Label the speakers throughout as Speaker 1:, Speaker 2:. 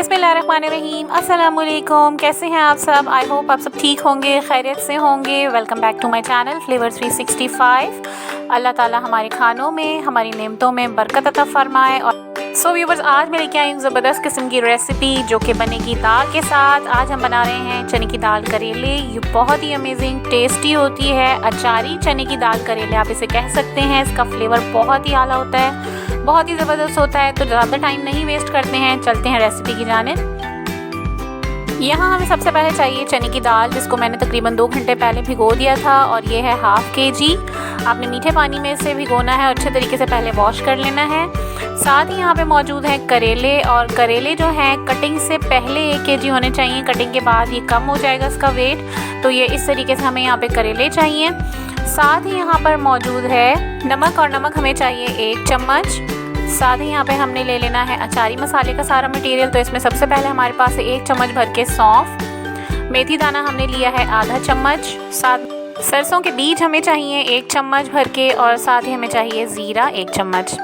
Speaker 1: बिस्मिल्लाहिर्रहमानिर्रहीम, अस्सलामुअलैकुम। कैसे हैं आप सब? आई होप आप सब ठीक होंगे, खैरियत से होंगे। Welcome back to my channel flavours 365। Allah ताला हमारे खानों में, हमारी नेमतों में बरकत अता फरमाए। और सो व्यूवर्स, आज मैं लेके आई हूँ ज़बरदस्त किस्म की रेसिपी जो कि बनेगी दाल के साथ। आज हम बना रहे हैं चने की दाल करेले। ये बहुत ही अमेजिंग टेस्टी होती है। अचारी चने की दाल करेले आप इसे कह सकते हैं। इसका फ्लेवर बहुत ही आला होता है, बहुत ही ज़बरदस्त होता है। तो ज़्यादा टाइम नहीं वेस्ट करते हैं, चलते हैं रेसिपी की जानिब। यहाँ हमें सबसे पहले चाहिए चने की दाल, जिसको मैंने तकरीबन 2 घंटे पहले भिगो दिया था, और ये है हाफ़ kg। आपने मीठे पानी में इसे भिगोना है और अच्छे तरीके से पहले वॉश कर लेना है। साथ ही यहाँ पे मौजूद हैं करेले, और करेले जो हैं कटिंग से पहले 1 kg होने चाहिए। कटिंग के बाद ये कम हो जाएगा इसका वेट। तो ये इस तरीके से हमें यहाँ पे करेले चाहिए। साथ ही यहाँ पर मौजूद है नमक, और नमक हमें चाहिए 1 चम्मच। साथ ही यहाँ पे हमने ले लेना है अचारी मसाले का सारा मटेरियल। तो इसमें सबसे पहले हमारे पास है 1 चम्मच भर के सौंफ, मेथी दाना हमने लिया है आधा चम्मच, साथ सरसों के बीज हमें चाहिए 1 चम्मच भर के, और साथ ही हमें चाहिए ज़ीरा 1 चम्मच।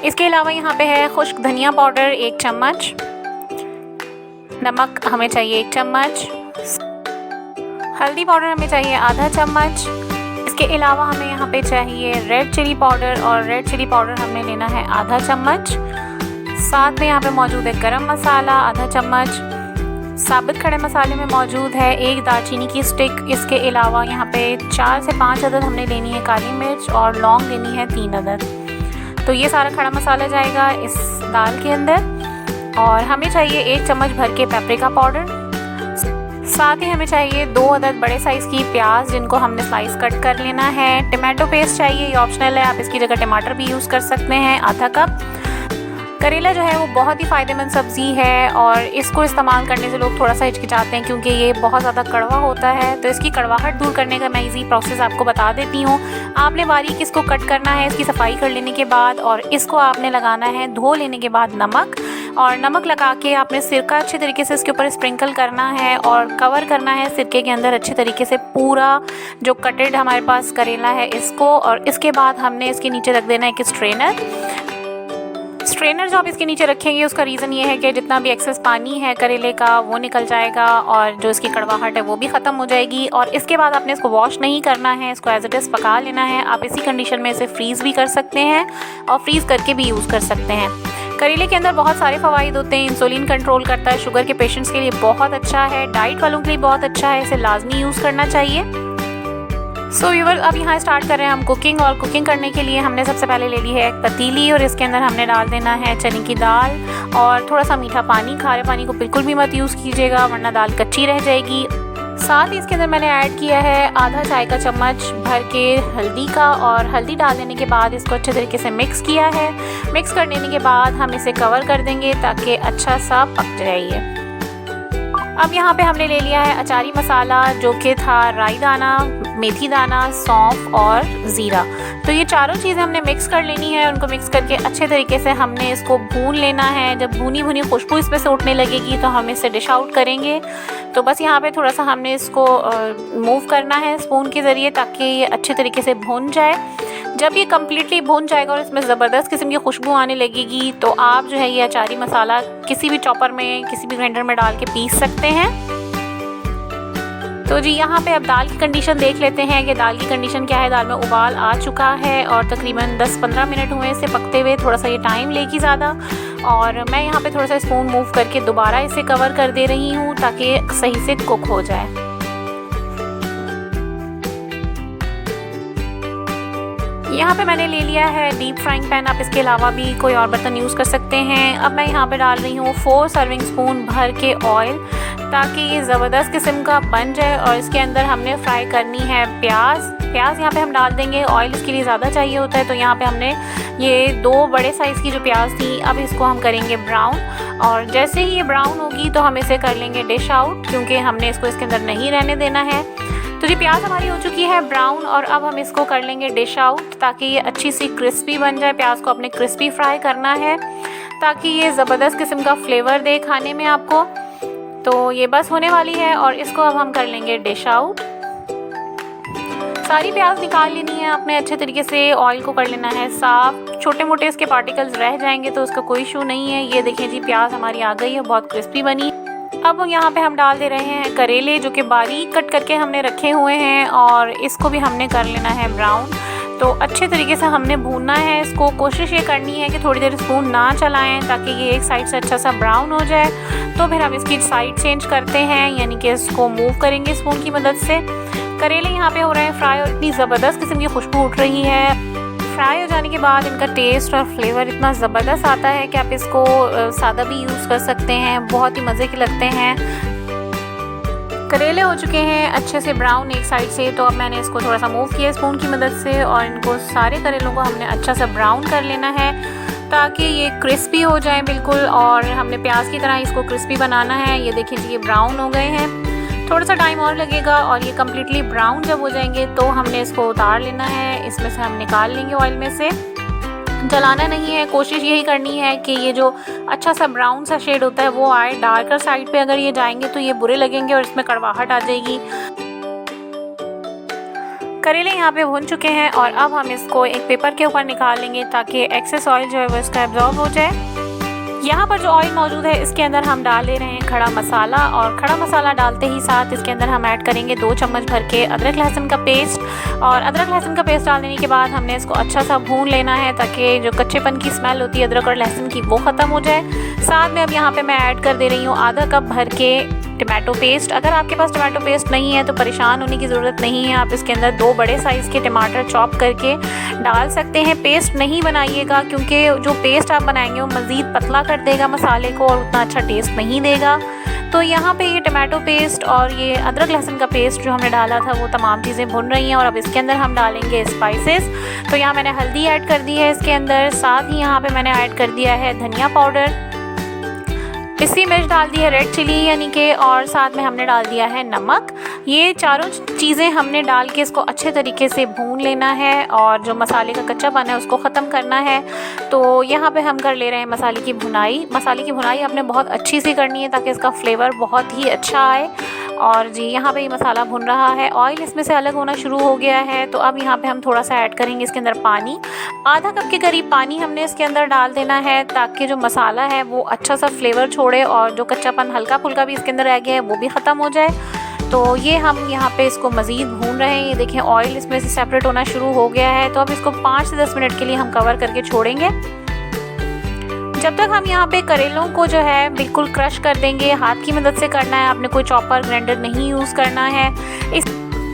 Speaker 1: इसके अलावा यहाँ पे है खुश्क धनिया पाउडर 1 चम्मच, नमक हमें चाहिए 1 चम्मच, हल्दी पाउडर हमें चाहिए आधा चम्मच। इसके अलावा हमें यहाँ पे चाहिए रेड चिली पाउडर, और रेड चिली पाउडर हमें लेना है आधा चम्मच। साथ में यहाँ पे मौजूद है गरम मसाला आधा चम्मच। साबुत खड़े मसाले में मौजूद है 1 दालचीनी की स्टिक। इसके अलावा यहाँ पे 4 से 5 अदद हमने लेनी है काली मिर्च, और लौंग लेनी है 3 अदद। तो ये सारा खड़ा मसाला जाएगा इस दाल के अंदर। और हमें चाहिए 1 चम्मच भर के पेपरिका पाउडर। साथ ही हमें चाहिए 2 अदद बड़े साइज़ की प्याज, जिनको हमने स्लाइस कट कर लेना है। टमाटो पेस्ट चाहिए, ये ऑप्शनल है, आप इसकी जगह टमाटर भी यूज़ कर सकते हैं, आधा कप। करेला जो है वो बहुत ही फ़ायदेमंद सब्ज़ी है, और इसको इस्तेमाल करने से लोग थोड़ा सा हिचकिचाते हैं क्योंकि ये बहुत ज़्यादा कड़वा होता है। तो इसकी कड़वाहट दूर करने का मैं इजी प्रोसेस आपको बता देती हूँ। आपने बारीक इसको कट करना है इसकी सफाई कर लेने के बाद, और इसको आपने लगाना है धो लेने के बाद नमक, और नमक लगा के आपने सिरका अच्छे तरीके से इसके ऊपर स्प्रिंकल करना है और कवर करना है सिरके के अंदर अच्छे तरीके से पूरा जो कटेड हमारे पास करेला है इसको। और इसके बाद हमने इसके नीचे रख देना है एक स्ट्रेनर जो आप इसके नीचे रखेंगे उसका रीज़न ये है कि जितना भी एक्सेस पानी है करेले का वो निकल जाएगा, और जो इसकी कड़वाहट है वो भी ख़त्म हो जाएगी। और इसके बाद आपने इसको वॉश नहीं करना है, इसको एज इट इज़ पका लेना है। आप इसी कंडीशन में इसे फ्रीज़ भी कर सकते हैं और फ्रीज़ करके भी यूज़ कर सकते हैं। करेले के अंदर बहुत सारे फ़वाइद होते हैं। इंसुलिन कंट्रोल करता है, शुगर के पेशेंट्स के लिए बहुत अच्छा है, डाइट वालों के लिए बहुत अच्छा है, इसे लाजमी यूज़ करना चाहिए। सो व्यूअर, अब यहाँ स्टार्ट कर रहे हैं हम कुकिंग। और कुकिंग करने के लिए हमने सबसे पहले ले ली है एक पतीली, और इसके अंदर हमने डाल देना है चने की दाल और थोड़ा सा मीठा पानी। खारे पानी को बिल्कुल भी मत यूज़ कीजिएगा, वरना दाल कच्ची रह जाएगी। साथ ही इसके अंदर मैंने ऐड किया है आधा चाय का चम्मच भर के हल्दी का, और हल्दी डाल देने के बाद इसको अच्छे तरीके से मिक्स किया है। मिक्स कर लेने के बाद हम इसे कवर कर देंगे ताकि अच्छा सा पक जाए। अब यहाँ पे हमने ले लिया है अचारी मसाला, जो कि था राई दाना, मेथी दाना, सौंफ और ज़ीरा। तो ये चारों चीज़ें हमने मिक्स कर लेनी है। उनको मिक्स करके अच्छे तरीके से हमने इसको भून लेना है। जब भुनी भुनी खुशबू इसमें से उठने लगेगी तो हम इसे डिश आउट करेंगे। तो बस यहाँ पे थोड़ा सा हमने इसको मूव करना है स्पून के ज़रिए, ताकि ये अच्छे तरीके से भून जाए। जब ये कम्प्लीटली भून जाएगा और इसमें ज़बरदस्त किस्म की खुशबू आने लगेगी, तो आप जो है ये अचारी मसाला किसी भी चॉपर में, किसी भी ग्राइंडर में डाल के पीस सकते हैं। तो जी यहाँ पे अब दाल की कंडीशन देख लेते हैं कि दाल की कंडीशन क्या है। दाल में उबाल आ चुका है और तकरीबन 10-15 मिनट हुए इसे पकते हुए। थोड़ा सा ये टाइम लेगी ज़्यादा, और मैं यहाँ पे थोड़ा सा स्पून मूव करके दोबारा इसे कवर कर दे रही हूँ ताकि सही से कुक हो जाए। यहाँ पे मैंने ले लिया है डीप फ्राइंग पैन, आप इसके अलावा भी कोई और बर्तन यूज़ कर सकते हैं। अब मैं यहाँ पे डाल रही हूँ 4 सर्विंग स्पून भर के ऑयल, ताकि ये ज़बरदस्त किस्म का बन जाए। और इसके अंदर हमने फ्राई करनी है प्याज यहाँ पे हम डाल देंगे। ऑयल इसके लिए ज़्यादा चाहिए होता है, तो यहाँ पे हमने ये 2 बड़े साइज़ की जो प्याज थी, अब इसको हम करेंगे ब्राउन। और जैसे ही ये ब्राउन होगी तो हम इसे कर लेंगे डिश आउट, क्योंकि हमने इसको इसके अंदर नहीं रहने देना है। तो ये प्याज हमारी हो चुकी है ब्राउन, और अब हम इसको कर लेंगे डिश आउट, ताकि ये अच्छी सी क्रिस्पी बन जाए। प्याज को अपने क्रिस्पी फ्राई करना है ताकि ये ज़बरदस्त किस्म का फ्लेवर दे खाने में आपको। तो ये बस होने वाली है, और इसको अब हम कर लेंगे डिश आउट। सारी प्याज निकाल लेनी है आपने, अच्छे तरीके से ऑयल को कर लेना है साफ़। छोटे मोटे इसके पार्टिकल्स रह जाएंगे तो उसका कोई इशू नहीं है। ये देखें जी प्याज हमारी आ गई है, बहुत क्रिस्पी बनी। अब यहाँ पे हम डाल दे रहे हैं करेले जो कि बारीक कट करके हमने रखे हुए हैं और इसको भी हमने कर लेना है ब्राउन। तो अच्छे तरीके से हमने भूनना है इसको। कोशिश ये करनी है कि थोड़ी देर स्पून ना चलाएं ताकि ये एक साइड से अच्छा सा ब्राउन हो जाए। तो फिर हम इसकी साइड चेंज करते हैं, यानी कि इसको मूव करेंगे स्पून की मदद से। करेले यहाँ पे हो रहे हैं फ्राई और इतनी ज़बरदस्त किस्म की खुशबू उठ रही है। फ्राई हो जाने के बाद इनका टेस्ट और फ्लेवर इतना ज़बरदस्त आता है कि आप इसको सादा भी यूज़ कर सकते हैं, बहुत ही मज़े के लगते हैं। करेले हो चुके हैं अच्छे से ब्राउन एक साइड से, तो अब मैंने इसको थोड़ा सा मूव किया स्पून की मदद से और इनको सारे करेलों को हमने अच्छा सा ब्राउन कर लेना है ताकि ये क्रिस्पी हो जाए बिल्कुल। और हमने प्याज की तरह इसको क्रिस्पी बनाना है। ये देखिए जी ये ब्राउन हो गए हैं, थोड़ा सा टाइम और लगेगा और ये कम्प्लीटली ब्राउन जब हो जाएंगे तो हमने इसको उतार लेना है। इसमें से हम निकाल लेंगे ऑयल में से, जलाना नहीं है। कोशिश यही करनी है कि ये जो अच्छा सा ब्राउन सा शेड होता है वो आए। डार्कर साइड पे अगर ये जाएंगे तो ये बुरे लगेंगे और इसमें कड़वाहट आ जाएगी। करेले यहाँ पे भुन चुके हैं और अब हम इसको एक पेपर के ऊपर निकाल लेंगे ताकि एक्सेस ऑयल जो है वो इसका एब्जॉर्ब हो जाए। यहाँ पर जो ऑयल मौजूद है इसके अंदर हम डाल ले रहे हैं खड़ा मसाला, और खड़ा मसाला डालते ही साथ इसके अंदर हम ऐड करेंगे 2 चम्मच भर के अदरक लहसुन का पेस्ट। और अदरक लहसुन का पेस्ट डालने के बाद हमने इसको अच्छा सा भून लेना है ताकि जो कच्चेपन की स्मेल होती है अदरक और लहसुन की वो ख़त्म हो जाए। साथ में अब यहाँ पे मैं ऐड कर दे रही हूँ आधा कप भर के टमाटो पेस्ट। अगर आपके पास टमाटो पेस्ट नहीं है तो परेशान होने की ज़रूरत नहीं है, आप इसके अंदर 2 बड़े साइज़ के टमाटर चॉप करके डाल सकते हैं। पेस्ट नहीं बनाइएगा क्योंकि जो पेस्ट आप बनाएंगे वो मज़ीद पतला कर देगा मसाले को और उतना अच्छा टेस्ट नहीं देगा। तो यहाँ पे ये टमाटो पेस्ट और ये अदरक लहसुन का पेस्ट जो हमने डाला था वो तमाम चीज़ें भुन रही हैं। और अब इसके अंदर हम डालेंगे स्पाइसेस। तो यहाँ मैंने हल्दी ऐड कर दी है इसके अंदर, साथ ही यहाँ पे मैंने ऐड कर दिया है धनिया पाउडर, पिसी मिर्च डाल दी है रेड चिली यानी कि, और साथ में हमने डाल दिया है नमक। ये चारों चीज़ें हमने डाल के इसको अच्छे तरीके से भून लेना है और जो मसाले का कच्चापन है उसको ख़त्म करना है। तो यहाँ पे हम कर ले रहे हैं मसाले की भुनाई। मसाले की भुनाई आपने बहुत अच्छी सी करनी है ताकि इसका फ्लेवर बहुत ही अच्छा आए। और जी यहाँ पे ये मसाला भुन रहा है, ऑयल इसमें से अलग होना शुरू हो गया है। तो अब यहाँ पे हम थोड़ा सा ऐड करेंगे इसके अंदर पानी। आधा कप के करीब पानी हमने इसके अंदर डाल देना है ताकि जो मसाला है वो अच्छा सा फ्लेवर छोड़े और जो कच्चापन हल्का फुल्का भी इसके अंदर रह गया है वो भी ख़त्म हो जाए। तो ये हम यहाँ पे इसको मज़ीद भून रहे हैं। ये देखें ऑयल इसमें से सेपरेट होना शुरू हो गया है। तो अब इसको 5 से 10 मिनट के लिए हम कवर करके छोड़ेंगे जब तक हम यहाँ पे करेलों को जो है बिल्कुल क्रश कर देंगे। हाथ की मदद से करना है, आपने कोई चॉपर ग्राइंडर नहीं यूज़ करना है।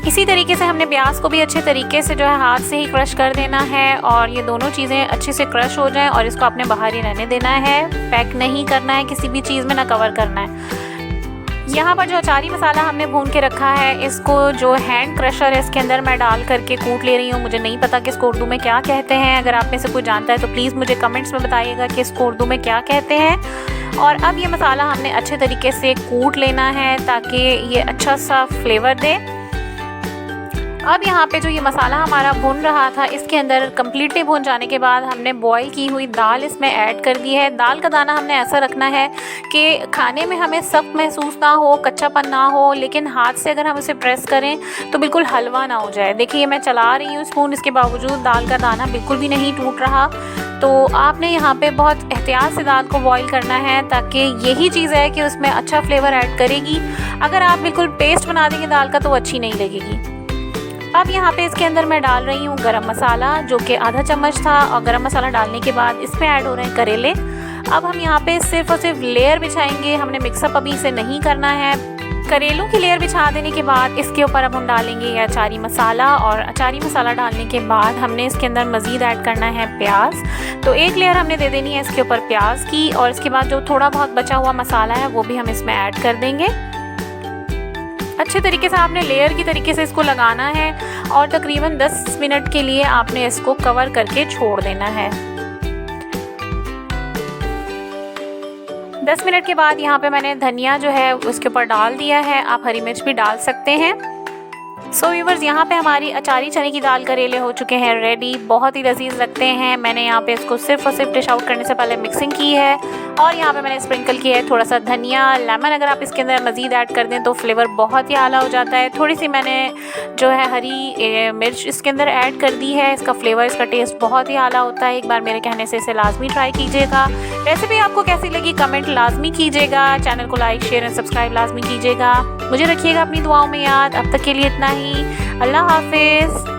Speaker 1: इसी तरीके से हमने प्याज को भी अच्छे तरीके से जो है हाथ से ही क्रश कर देना है और ये दोनों चीज़ें अच्छे से क्रश हो जाएं और इसको आपने बाहर ही रहने देना है, पैक नहीं करना है किसी भी चीज़ में, ना कवर करना है। यहाँ पर जो अचारी मसाला हमने भून के रखा है इसको जो हैंड क्रशर है इसके अंदर मैं डाल करके कूट ले रही हूँ। मुझे नहीं पता कि इसको उर्दू में क्या कहते हैं, अगर आप में से कोई जानता है तो प्लीज़ मुझे कमेंट्स में बताइएगा कि इसको उर्दू में क्या कहते हैं। और अब ये मसाला हमने अच्छे तरीके से कूट लेना है ताकि ये अच्छा सा फ्लेवर दे। अब यहाँ पे जो ये मसाला हमारा भुन रहा था इसके अंदर कम्प्लीटली भुन जाने के बाद हमने बॉईल की हुई दाल इसमें ऐड कर दी है। दाल का दाना हमने ऐसा रखना है कि खाने में हमें सख्त महसूस ना हो, कच्चापन ना हो, लेकिन हाथ से अगर हम इसे प्रेस करें तो बिल्कुल हलवा ना हो जाए। देखिए मैं चला रही हूँ स्पून, इसके बावजूद दाल का दाना बिल्कुल भी नहीं टूट रहा। तो आपने यहाँ पे बहुत एहतियात से दाल को बॉईल करना है ताकि यही चीज़ है कि उसमें अच्छा फ्लेवर ऐड करेगी। अगर आप बिल्कुल पेस्ट बना देंगे दाल का तो अच्छी नहीं लगेगी। अब यहाँ पे इसके अंदर मैं डाल रही हूँ गरम मसाला जो कि आधा चम्मच था, और गरम मसाला डालने के बाद इसमें ऐड हो रहे हैं करेले। अब हम यहाँ पे सिर्फ और सिर्फ लेयर बिछाएंगे, हमने मिक्सअप अभी इसे नहीं करना है। करेलों की लेयर बिछा देने के बाद इसके ऊपर अब हम डालेंगे ये अचारी मसाला, और अचारी मसाला डालने के बाद हमने इसके अंदर मज़ीद ऐड करना है प्याज। तो एक लेयर हमने दे देनी है इसके ऊपर प्याज की, और इसके बाद जो थोड़ा बहुत बचा हुआ मसाला है वो भी हम इसमें ऐड कर देंगे। अच्छे तरीके से आपने लेयर की तरीके से इसको लगाना है और तकरीबन 10 मिनट के लिए आपने इसको कवर करके छोड़ देना है। 10 मिनट के बाद यहाँ पे मैंने धनिया जो है उसके ऊपर डाल दिया है, आप हरी मिर्च भी डाल सकते हैं। सो व्यूवर्स, यहाँ पे हमारी अचारी चने की दाल करेले हो चुके हैं रेडी, बहुत ही लजीज लगते हैं। मैंने यहाँ पे इसको सिर्फ और सिर्फ डिश आउट करने से पहले मिक्सिंग की है। और यहाँ पे मैंने स्प्रिंकल किया है थोड़ा सा धनिया, लेमन अगर आप इसके अंदर मज़ीद ऐड कर दें तो फ्लेवर बहुत ही आला हो जाता है। थोड़ी सी मैंने जो है हरी मिर्च इसके अंदर ऐड कर दी है, इसका फ्लेवर, इसका टेस्ट बहुत ही आला होता है। एक बार मेरे कहने से इसे लाजमी ट्राई कीजिएगा। रेसिपी आपको कैसी लगी कमेंट लाजमी कीजिएगा। चैनल को लाइक शेयर एंड सब्सक्राइब लाजमी कीजिएगा। मुझे रखिएगा अपनी दुआओं में याद। अब तक के लिए इतना ही। अल्लाह हाफिज़।